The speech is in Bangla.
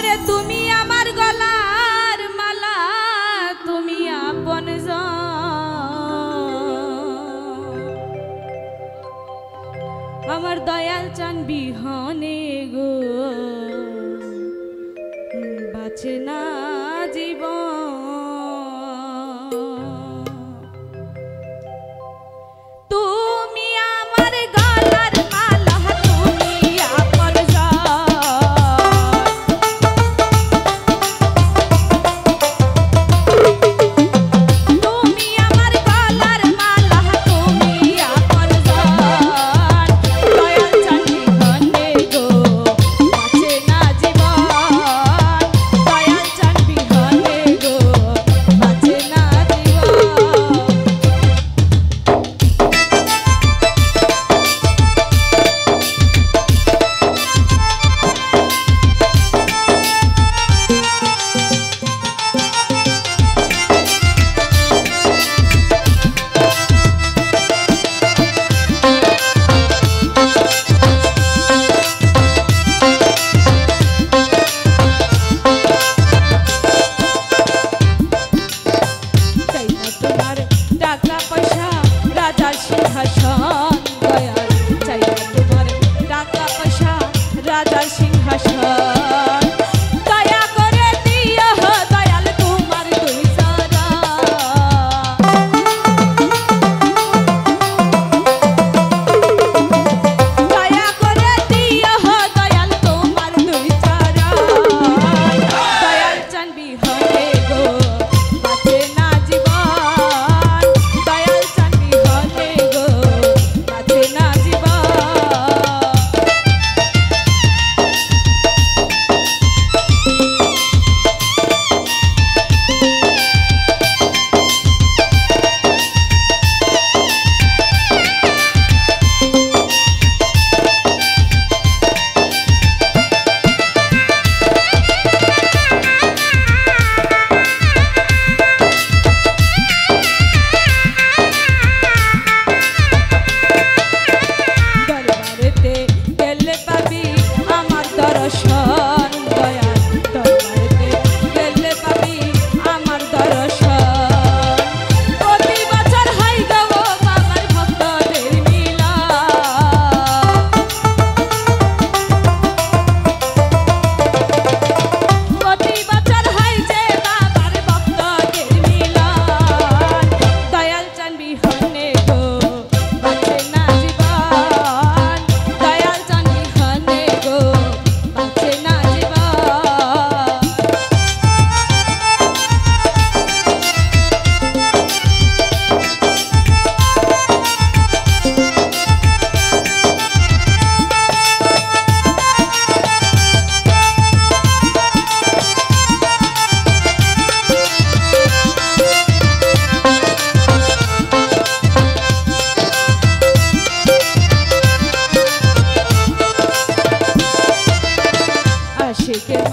ওরে তুমি আমার গলার মালা, তুমি আপন আমার দয়াল চান বিহনে গো বাঁচে না জীবন। তুমি আমার গলার মালা, তুমি আপন তুমি আমার গলার মালা, তুমি আপন দয়াল চান বিহনে গো বাঁচে না জীবন, দয়াল চান বিহনে গো বাঁচে না জীবন। তোমার টাকা পয়সা রাজার সিংহাসন দয়াল, চাই না তোমার টাকা পয়সা রাজার সিংহাসন, দয়া করে দিও দয়াল তোমার দুই চরণ, দয়া করে দিও দয়াল তোমার দুই চরণ, দয়াল চান বিহনে গো বাঁচে না জীবন, দয়াল চান বিহনে গো বাঁচে না জীবন। দরবারেতে গেলে পাবি আমার দর্শন দয়াল, দরবারেতে গেলে পাবি আমার দর্শন, প্রতি বছর হয় গো বাবার ভক্তদের মিলন, প্রতি বছর হয় যে বাবার ভক্তদের মিলন, দয়াল চান বিহনে গো বাঁচে না জীবন, দয়াল চান বিহনে গো বাঁচে না জীবন। আশিকের